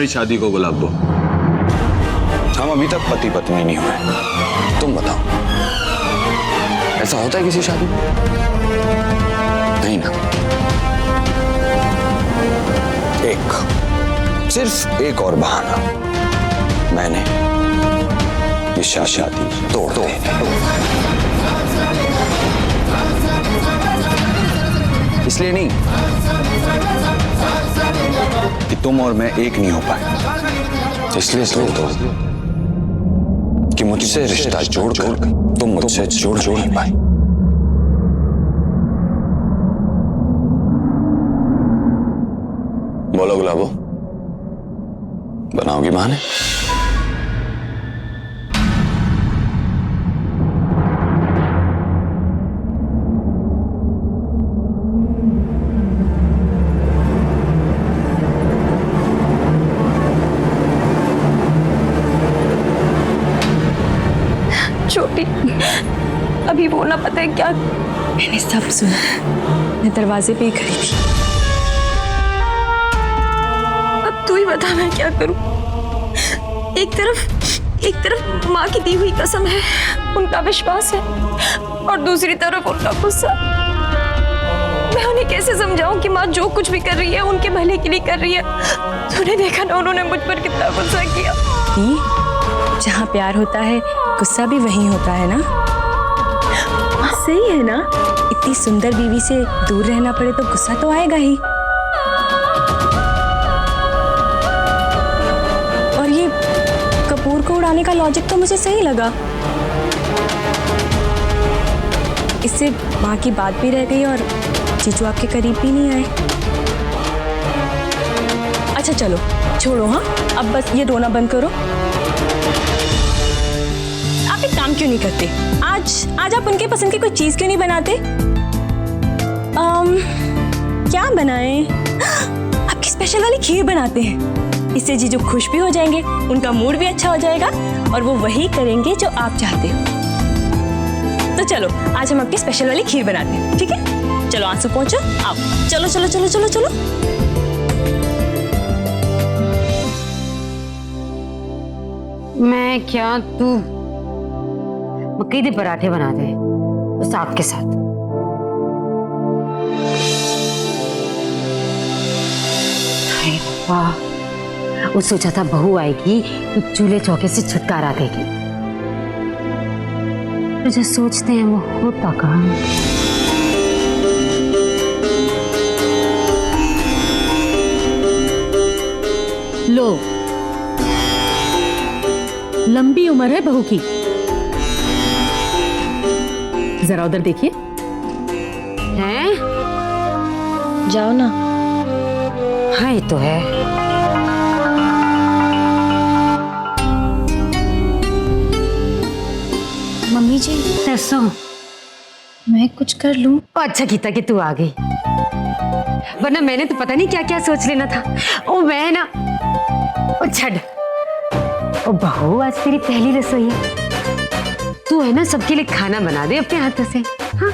हमारी शादी को गुलाबो? हम अभी तक पति पत्नी नहीं हुए। तुम बताओ, ऐसा होता है किसी शादी में? नहीं ना। सिर्फ एक और बहाना, मैंने ये शादी तोड़ दो। इसलिए नहीं कि तुम और मैं एक नहीं हो पाए, इसलिए तोड़ दो कि मुझसे रिश्ता जोड़कर तुम मुझसे जोड़ नहीं पाए। बोलो गुलाबो, बनाओगी बहाने? छोटी, अभी वो ना पता है क्या। मैंने सब सुना, मैं दरवाजे पे ही खड़ी थी। अब तू ही बता मैं क्या करूं। एक तरफ माँ की दी हुई कसम है, उनका विश्वास है, और दूसरी तरफ उनका गुस्सा। मैं उन्हें कैसे समझाऊं कि माँ जो कुछ भी कर रही है उनके भले के लिए कर रही है। तूने देखा ना उन्होंने मुझ पर कितना गुस्सा किया। जहाँ प्यार होता है गुस्सा भी वहीं होता है ना। सही है ना। इतनी सुंदर बीवी से दूर रहना पड़े तो गुस्सा तो आएगा ही। और ये कपूर को उड़ाने का लॉजिक तो मुझे सही लगा। इससे माँ की बात भी रह गई और जीजू आपके करीब भी नहीं आए। अच्छा चलो छोड़ो, हाँ अब बस ये रोना बंद करो। आप एक काम क्यों नहीं करते? आज आप उनके पसंद की कोई चीज क्यों नहीं बनाते? क्या बनाएं? आपकी स्पेशल वाली खीर बनाते हैं। इससे जीजू खुश भी हो जाएंगे, उनका मूड भी अच्छा हो जाएगा और वो वही करेंगे जो आप चाहते हो। तो चलो आज हम आपकी स्पेशल वाली खीर बनाते हैं, ठीक है? चलो आंसू पहुंचो, आओ। चलो चलो चलो चलो चलो। मैं क्या, तू मक्के के पराठे बना दे साग के साथ। वाह, वो सोचा था बहू आएगी तो चूल्हे चौके से छुटकारा देगी, तो जो सोचते हैं वो होता कहाँ। लो, लंबी उम्र है बहू की, जरा उधर देखिए। हैं? जाओ ना। हाँ ये तो है। मम्मी जी ऐसा मैं कुछ कर लूं? अच्छा गीता कि तू आ गई, वरना मैंने तो पता नहीं क्या क्या सोच लेना था। ओ मैं ना, ओ छड़, ओ बहू आज तेरी पहली रसोई है, तू है ना सबके लिए खाना बना दे अपने हाथों से। हाँ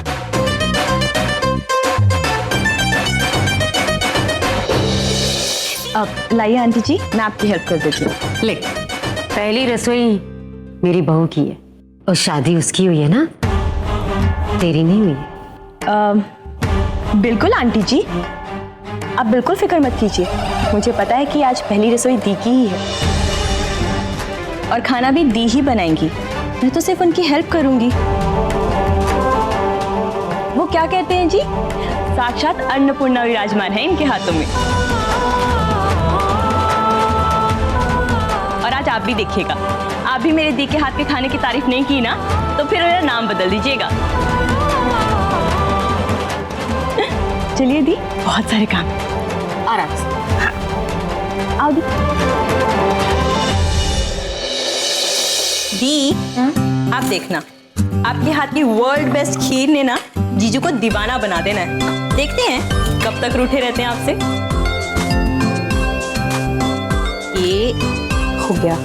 अब लाइए आंटी जी, मैं आपकी हेल्प कर देती हूँ। ले, पहली रसोई मेरी बहू की है और शादी उसकी हुई है ना, तेरी नहीं हुई है। बिल्कुल आंटी जी, आप बिल्कुल फिक्र मत कीजिए। मुझे पता है कि आज पहली रसोई दी की ही है और खाना भी दी ही बनाएंगी। मैं तो सिर्फ उनकी हेल्प करूंगी। वो क्या कहते हैं जी, साक्षात अन्नपूर्णा विराजमान है इनके हाथों में। और आज आप भी देखिएगा, आप भी मेरे दी के हाथ के खाने की तारीफ नहीं की ना तो फिर मेरा नाम बदल दीजिएगा। चलिए दी, बहुत सारे काम हैं। आराम से। हाँ। आओ दी। दी, आप देखना, आपके हाथ की वर्ल्ड बेस्ट खीर ने ना जीजू को दीवाना बना देना है। देखते हैं कब तक रूठे रहते हैं आपसे। ये हो गया।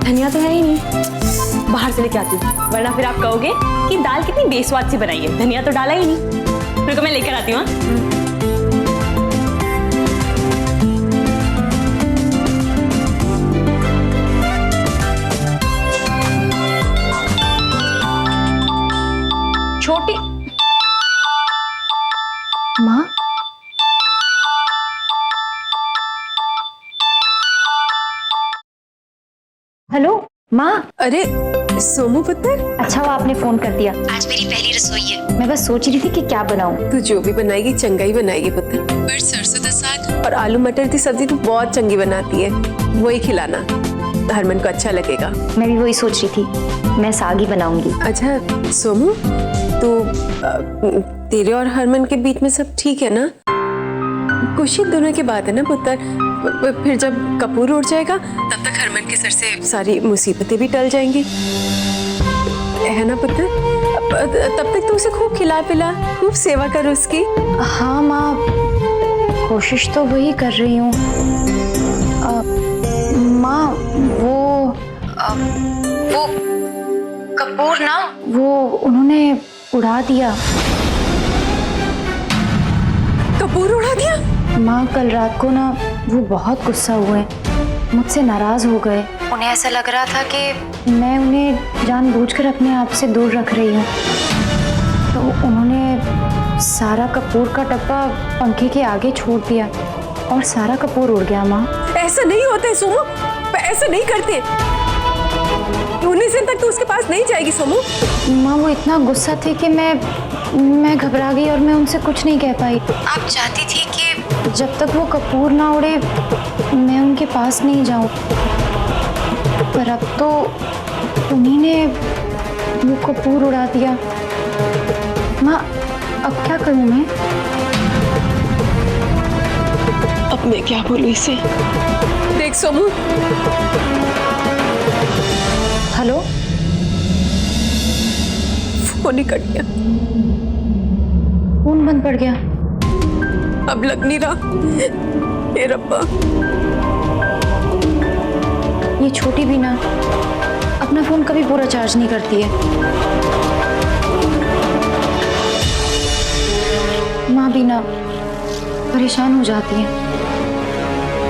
धनिया तो है ही नहीं, बाहर से लेके आती हूँ, वरना फिर आप कहोगे कि दाल कितनी बेस्वाद सी बनाई है, धनिया तो डाला ही नहीं। फिर मैं लेकर आती हूँ। हेलो माँ। अरे सोमू पुत्र, अच्छा वो आपने फोन कर दिया। आज मेरी पहली रसोई है। मैं बस सोच रही थी कि क्या बनाऊं। तू जो भी बनाएगी चंगा ही बनाएगी पुत्र। पर सरसों का साग और आलू मटर की सब्जी तू बहुत चंगी बनाती है, वही खिलाना, हरमन को अच्छा लगेगा। मैं भी वही सोच रही थी, मैं साग ही बनाऊंगी। अच्छा सोमू, तो तेरे और हरमन के बीच में सब ठीक है ना? कुछ ही दिनों की बात है ना पुत्र, फिर जब कपूर उड़ जाएगा तब तक हरमन के सर से सारी मुसीबतें भी टल जाएंगी, है ना पुत्र? तब तक तू उसे खूब खिला पिला, खूब सेवा कर उसकी। हाँ माँ, कोशिश तो वही कर रही हूँ। माँ वो कपूर ना, वो उन्होंने उड़ा दिया। कपूर उड़ा दिया? माँ कल रात को ना वो बहुत गुस्सा हुए, मुझसे नाराज हो गए। उन्हें ऐसा लग रहा था कि मैं उन्हें जानबूझकर अपने आप से दूर रख रही हूँ, तो उन्होंने सारा कपूर का डब्बा पंखे के आगे छोड़ दिया और सारा कपूर उड़ गया। माँ ऐसा नहीं होता है सोमू, ऐसा नहीं करते। 19 दिन तक तू उसके पास नहीं जाएगी सोमू। माँ वो इतना गुस्सा थे कि मैं घबरा गई और मैं उनसे कुछ नहीं कह पाई। आप चाहती थी कि जब तक वो कपूर ना उड़े मैं उनके पास नहीं जाऊं, पर अब तो उन्हीं ने वो कपूर उड़ा दिया। माँ अब क्या करूं मैं? अब मैं क्या बोलूं इसे? देख सोमू। हेलो, फोन ही कट गया। फोन बंद पड़ गया। अब लग नहीं रहा। हे रब्बा। ये छोटी भी ना अपना फोन कभी पूरा चार्ज नहीं करती है। माँ भी ना परेशान हो जाती है।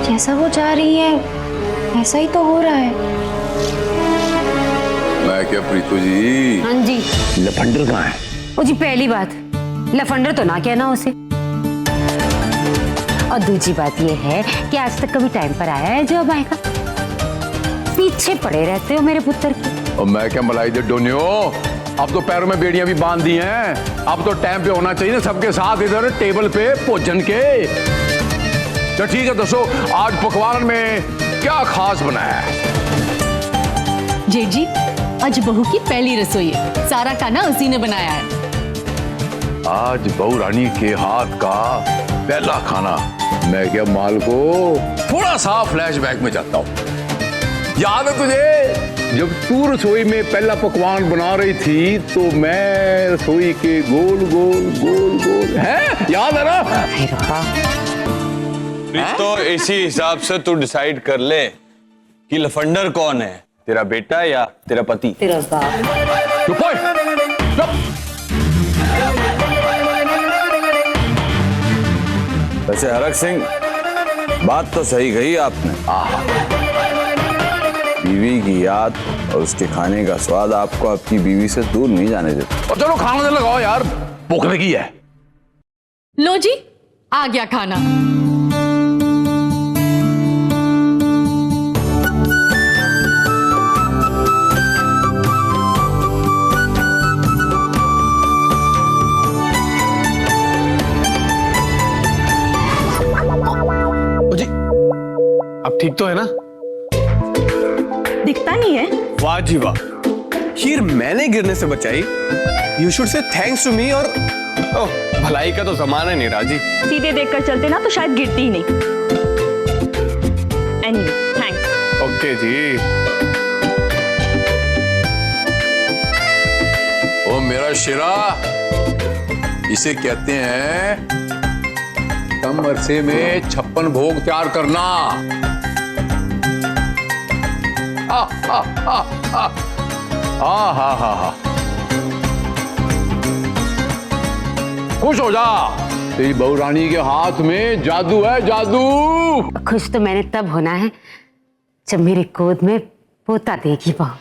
जैसा वो चाह रही है ऐसा ही तो हो रहा है। मैं क्या प्रीतू जी? हाँ जी। लफंडर कहाँ है? ओ जी पहली बात, लफंडर तो ना कहना उसे। और दूसरी बात ये है कि आज तक कभी टाइम पर आया है जो अब आएगा? पीछे पड़े रहते हो मेरे पुत्र की। और मैं क्या मलाई दे डोनियो, अब तो पैरों में बेड़ियां भी बांध दी हैं। अब तो टाइम पे होना चाहिए ना सबके साथ, इधर टेबल पे भोजन के। तो ठीक है दोस्तों, आज पकवान में क्या खास बनाया है? जेठ जी, आज बहू की पहली रसोई है, सारा खाना उसी ने बनाया है। आज बहू रानी के हाथ का पहला खाना। मैं क्या माल को थोड़ा सा फ्लैशबैक में जाता हूँ। याद है तुझे जब तू रसोई में पहला पकवान बना रही थी तो मैं रसोई के गोल गोल गोल गोल, है याद है ना? तो इसी हिसाब से तू डिसाइड कर ले कि लफंडर कौन है, तेरा बेटा या तेरा पति? तेरा बाप। चुप ओए, चुप। वैसे हरक सिंह, बात तो सही कही आपने। बीवी की याद और उसके खाने का स्वाद आपको आपकी बीवी से दूर नहीं जाने देता। और चलो खाना दे लगाओ यार, भूख लगी है। लो जी, आ गया खाना। जी अब ठीक तो है ना? दिखता नहीं है। वाह जी वाह, खीर मैंने गिरने से बचाई। You should say thanks to me. और ओह, भलाई का तो जमाना नहीं राजी। सीधे देखकर चलते ना तो शायद गिरती ही नहीं। Anyway, thanks. ओके जी। ओ मेरा शिरा, इसे कहते हैं कम अरसे में 56 भोग तैयार करना। हा हा हा हा हा हा हा हा। खुश हो जा, तेरी बहू रानी के हाथ में जादू है, जादू। खुश तो मैंने तब होना है जब मेरी गोद में पोता देगी बहू।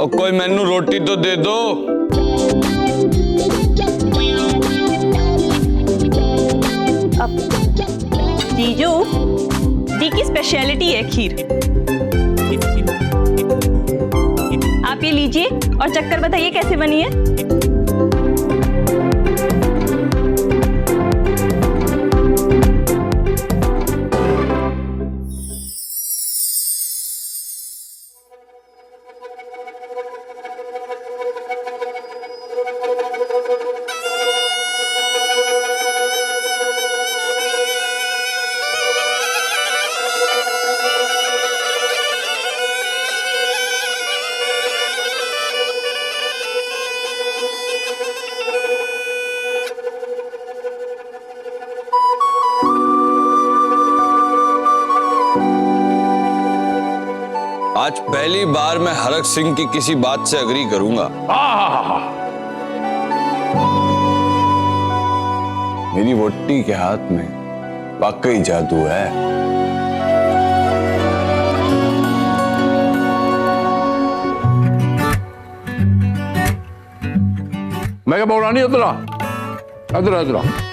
और कोई मैनू रोटी तो दे दो। जीजू, दी की स्पेशलिटी है खीर। आप ये लीजिए और चक्कर बताइए कैसे बनी है। आज पहली बार मैं हरक सिंह की किसी बात से अग्री करूंगा। मेरी वोटी के हाथ में वाकई जादू है। मैं क्या बोल रहा नहीं उतरा इधर इधर।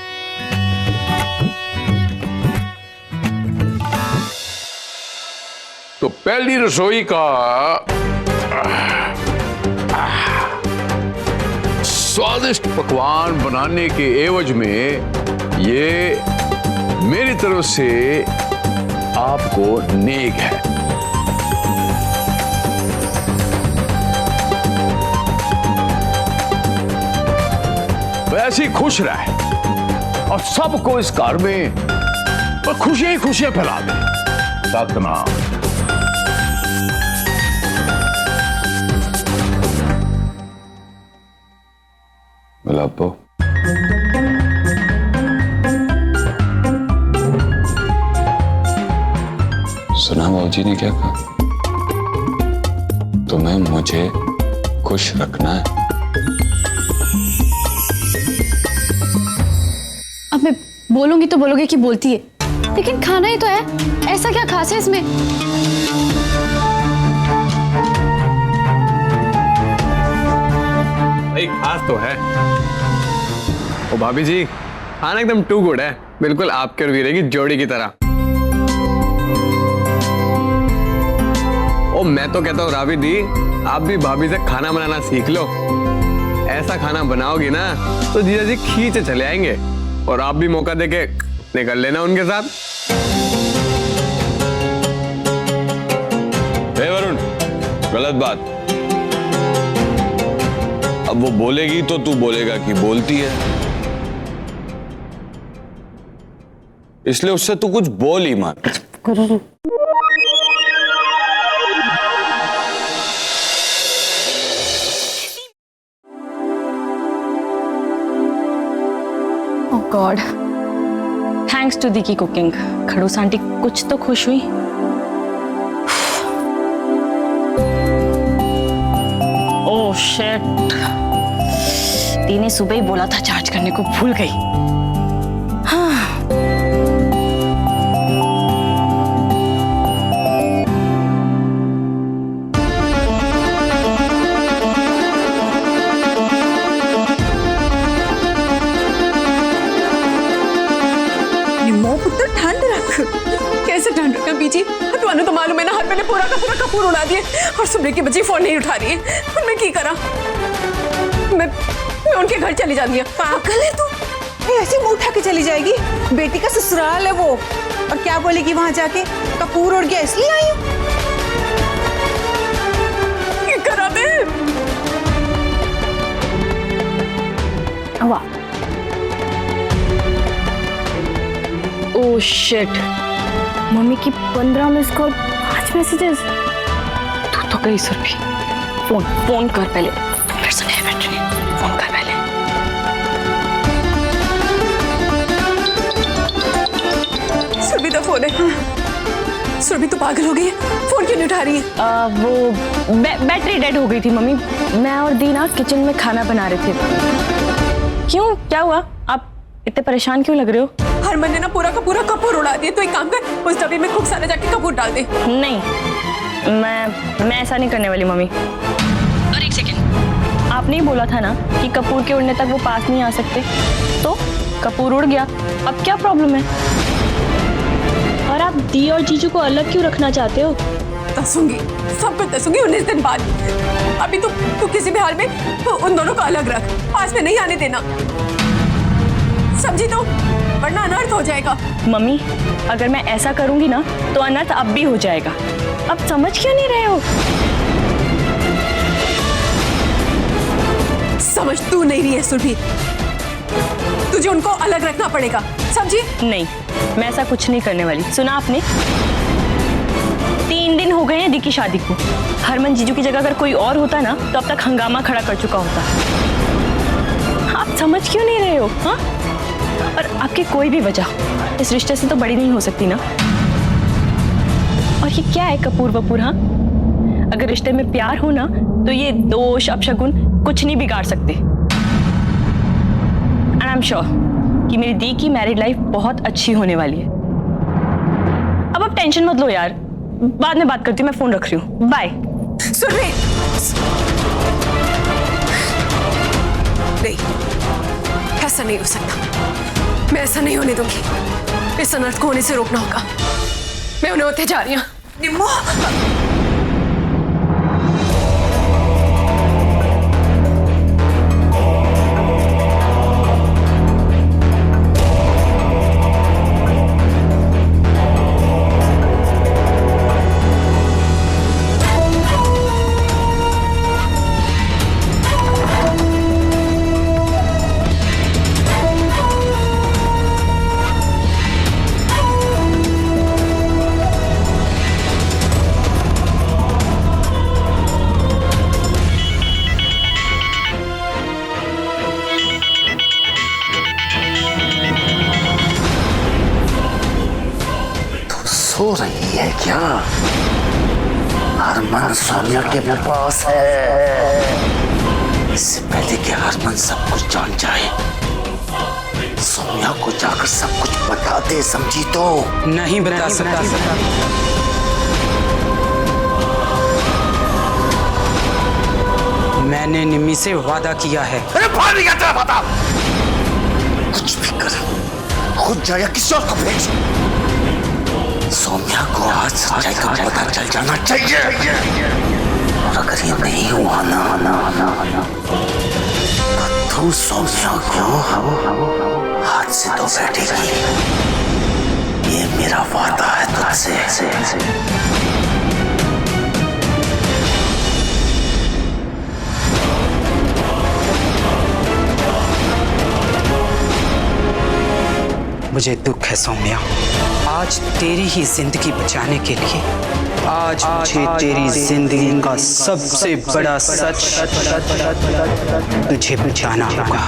तो पहली रसोई का स्वादिष्ट पकवान बनाने के एवज में ये मेरी तरफ से आपको नेक है। वैसे ही खुश रहे और सबको इस घर में खुशियां ही खुशियां फैला दे। सतनाम। गुलाबो, सुना बाबूजी ने क्या कहा? तुम्हें मुझे खुश रखना है। अब मैं बोलूंगी तो बोलोगे कि बोलती है, लेकिन खाना ही तो है, ऐसा क्या खास है इसमें? भाई खास तो है। ओ भाभी जी, खाना एकदम टू गुड है, बिल्कुल आपके और वीरे की जोड़ी की तरह। ओ मैं तो कहता हूँ रावी दी, आप भी भाभी से खाना बनाना सीख लो। ऐसा खाना बनाओगी ना तो जीजा जी खींचे चले आएंगे और आप भी मौका देके निकल लेना उनके साथ। हे वरुण, गलत बात। अब वो बोलेगी तो तू बोलेगा कि बोलती है, इसलिए उससे तू कुछ बोल ही मत। ओह गॉड, थैंक्स टू दी की कुकिंग खड़ूस आंटी कुछ तो खुश हुई। ओह शिट, दी ने सुबह ही बोला था चार्ज करने को, भूल गई। हाँ। पुत्र ठंड रख। कैसे ठंड रखा बीजी? तुम्हें तो मालूम है ना, हर मैंने पूरा का पूरा कपूर उड़ा दिए और सुबह की बच्ची फोन नहीं उठा रही है। और मैं क्या करा? मैं उनके घर चली जाती हूँ। पागल है तू? ऐसे मुंह उठा के चली जाएगी? बेटी का ससुराल है वो, और क्या बोलेगी वहां जाके? कपूर उड़ गया इसलिए आई हूँ। क्या करा मैं? वाह, ओह शिट, मम्मी की 15 मिस कॉल, 5 मैसेजेस। तू तो गई सुरभि। फोन कर पहले, फिर से नहीं बैठ रही, फोन कर पहले। सुरभि का फोन है। सुरभि तो पागल हो गई है, फोन क्यों नहीं उठा रही है? वो बैटरी डेड हो गई थी मम्मी। मैं और दीना किचन में खाना बना रहे थे। क्यों, क्या हुआ? आप इतने परेशान क्यों लग रहे हो? हरमन ने ना पूरा का पूरा कपूर उड़ा दिया। तो एक काम कर, उस डब्बे में खूब सारा जाके कपूर डाल दे। नहीं, मैं ऐसा नहीं करने वाली मम्मी। और एक सेकंड, आपने ही बोला था ना कि कपूर के उड़ने तक वो पास नहीं आ सकते, तो कपूर उड़ गया, अब क्या प्रॉब्लम है? और आप दी और जीजू को अलग क्यों रखना चाहते हो? दसूंगी, सब कुछ दसूंगी 19 दिन बाद। अभी तू किसी भी हाल में उन दोनों को अलग रख, पास में नहीं आने देना, समझी? तो वरना अनर्थ हो जाएगा। मम्मी, अगर मैं ऐसा करूंगी ना तो अनर्थ अब भी हो जाएगा। अब समझ क्यों नहीं रहे हो? समझ तू नहीं रही है सुरभि, तुझे उनको अलग रखना पड़ेगा, समझी? नहीं, मैं ऐसा कुछ नहीं करने वाली। सुना आपने? 3 दिन हो गए हैं दी की शादी को। हरमन जीजू की जगह अगर कोई और होता ना तो अब तक हंगामा खड़ा कर चुका होता। आप समझ क्यों नहीं रहे हो? हाँ, और आपकी कोई भी वजह इस रिश्ते से तो बड़ी नहीं हो सकती ना। और ये क्या है कपूर वपूर? हाँ, अगर रिश्ते में प्यार हो ना तो ये दोष अपशगुन कुछ नहीं बिगाड़ सकते। एंड आई एम श्योर कि मेरी दी की मैरिड लाइफ बहुत अच्छी होने वाली है। अब आप टेंशन मत लो यार, बाद में बात करती हूँ, मैं फोन रख रही हूँ, बाय। सुरभि, नहीं, ऐसा नहीं हो सकता, मैं ऐसा नहीं होने दूंगी। इस अनर्थ को होने से रोकना होगा। मैं उन्हें होते जा रही हूँ। निम्मो, सो रही है क्या? हरमन सोनिया के पास है। इससे पहले कि हरमन सब कुछ जान जाए, सोनिया को जाकर सब कुछ बता दे, समझी? तो नहीं बता सकता। मैंने निम्मी से वादा किया है। अरे बाहर नहीं आता वादा। कुछ भी कर, खुद जा या किसी और को भेज। सोनिया को आज सच्चाई का पता चल जाना चाहिए। और अगर ये नहीं हुआ ना तो तू सोनिया को हाथ से तो बैठेगी। ये मेरा वादा है तुझसे। मुझे दुख है सौम्या, आज तेरी ही जिंदगी बचाने के लिए आज मुझे तेरी जिंदगी का सबसे बड़ा सच तुझे बचाना होगा।